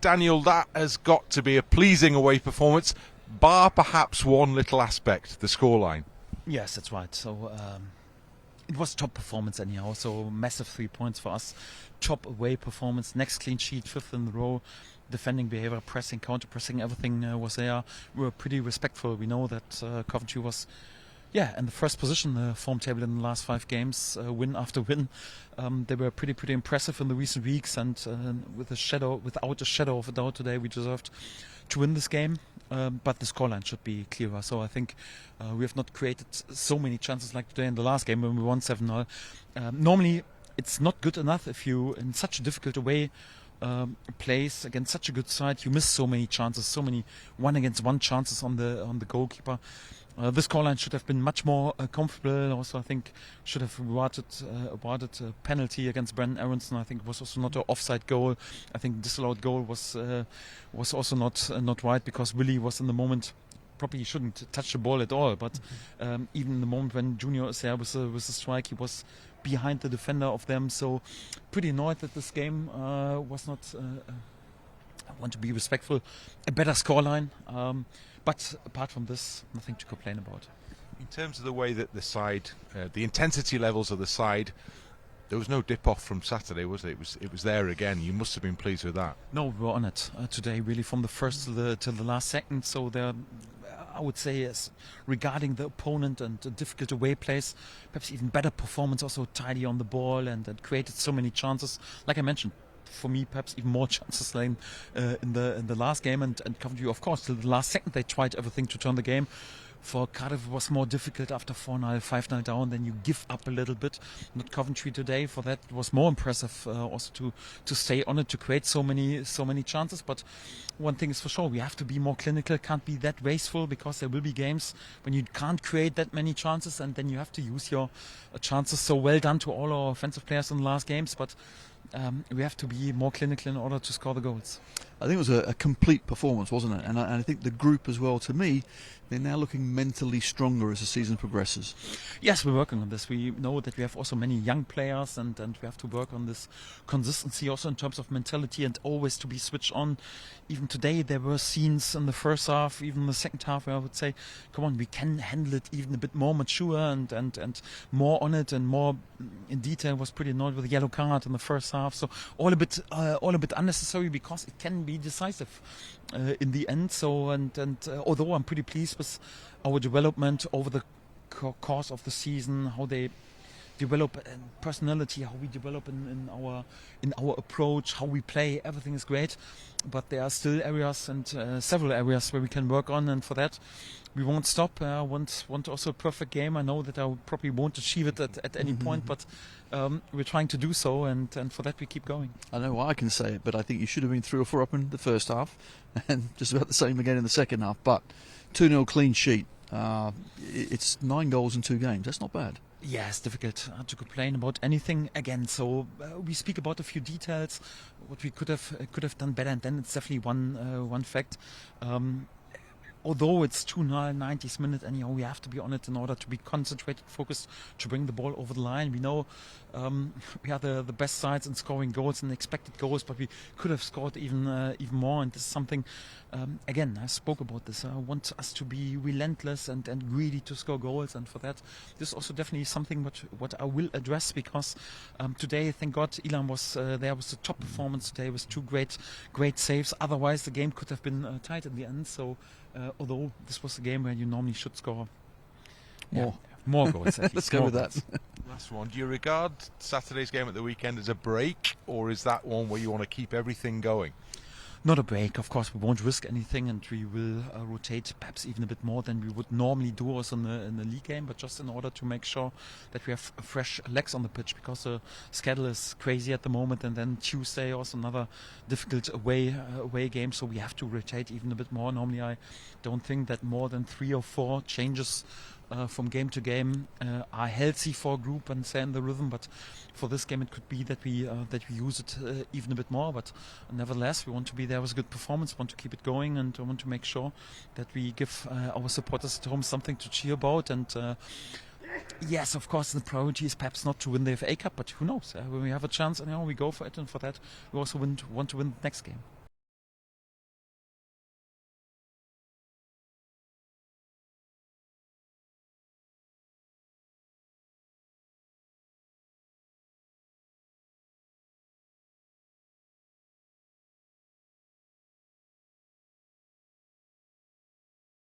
Daniel, that has got to be a pleasing away performance, bar perhaps one little aspect, the scoreline. Yes, that's right. So it was top performance anyhow. So massive 3 points for us. Top away performance. Next clean sheet, fifth in the row. Defending behavior, pressing, counter-pressing, everything was there. We were pretty respectful. We know that Coventry was in the first position in the form table in the last 5 games, win after win. They were pretty impressive in the recent weeks, and without a shadow of a doubt today, we deserved to win this game. But the scoreline should be clearer. So I think we have not created so many chances like today in the last game when we won 7-0. Normally, it's not good enough if you, in such a difficult way, plays against such a good side, you miss so many chances, so many 1-against-1 chances on the goalkeeper. This scoreline should have been much more comfortable. Also, I think should have awarded a penalty against Brendan Aronson. I think it was also not an offside goal. I think disallowed goal was also not right, because Willie was in the moment. Probably shouldn't touch the ball at all, but even in the moment when Junior is there with the strike, he was behind the defender of them. So pretty annoyed that this game was not. I want to be respectful. A better scoreline. But apart from this, nothing to complain about. In terms of the way that the side, the intensity levels of the side, there was no dip off from Saturday, was it? It was there again. You must have been pleased with that. No, we were on it today, really, from the first to the last second. So there, I would say, as regarding the opponent and the difficult away place, perhaps even better performance, also tidy on the ball and created so many chances. Like I mentioned, for me, perhaps even more chances than in the last game, and Coventry, of course, till the last second they tried everything to turn the game. For Cardiff, it was more difficult after 4-0, 5-0 down. Then you give up a little bit. Not Coventry today. For that, it was more impressive also to stay on it, to create so many chances. But one thing is for sure, we have to be more clinical. Can't be that wasteful, because there will be games when you can't create that many chances, and then you have to use your chances. So well done to all our offensive players in the last games, but we have to be more clinical in order to score the goals. I think it was a complete performance, wasn't it? And I think the group as well, to me, they're now looking mentally stronger as the season progresses. Yes, we're working on this. We know that we have also many young players, and we have to work on this consistency also in terms of mentality and always to be switched on. Even today there were scenes in the first half, even in the second half, where I would say, come on, we can handle it even a bit more mature and more on it and more in detail. Was pretty annoyed with the yellow card in the first half. So all a bit unnecessary, because it can be decisive in the end. So and although I'm pretty pleased with our development over the course of the season, how they develop personality, how we develop in our approach, how we play, everything is great. But there are still areas and several areas where we can work on, and for that we won't stop. I want also a perfect game. I know that I probably won't achieve it at any point, but we're trying to do so, and for that we keep going. I know I can say it, but I think you should have been 3 or 4 up in the first half, and just about the same again in the second half. But 2-0 clean sheet. It's 9 goals in 2 games. That's not bad. Yeah, it's difficult to complain about anything again. So we speak about a few details, what we could have done better, and then it's definitely one fact. Although it's 2-0, 90th minute, anyhow, we have to be on it in order to be concentrated, focused, to bring the ball over the line. We know we are the best sides in scoring goals and expected goals, but we could have scored even more. And this is something, again, I spoke about this. I want us to be relentless and greedy to score goals, and for that, this is also definitely something what I will address, because today, thank God, Ilan was there with the top performance today with 2 great saves. Otherwise, the game could have been tight in the end. So. Although this was a game where you normally should score more goals. Let's go with that. Last one. Do you regard Saturday's game at the weekend as a break, or is that one where you want to keep everything going? Not a break, of course. We won't risk anything, and we will rotate perhaps even a bit more than we would normally do also in the league game, but just in order to make sure that we have fresh legs on the pitch, because the schedule is crazy at the moment, and then Tuesday also another difficult away game, so we have to rotate even a bit more. Normally I don't think that more than 3 or 4 changes from game to game are healthy for a group and stay in the rhythm, but for this game it could be that we use it even a bit more. But nevertheless, we want to be there with a good performance, want to keep it going, and want to make sure that we give our supporters at home something to cheer about. And yes, of course, the priority is perhaps not to win the FA Cup, but who knows? When we have a chance, we go for it, and for that we also want to win the next game.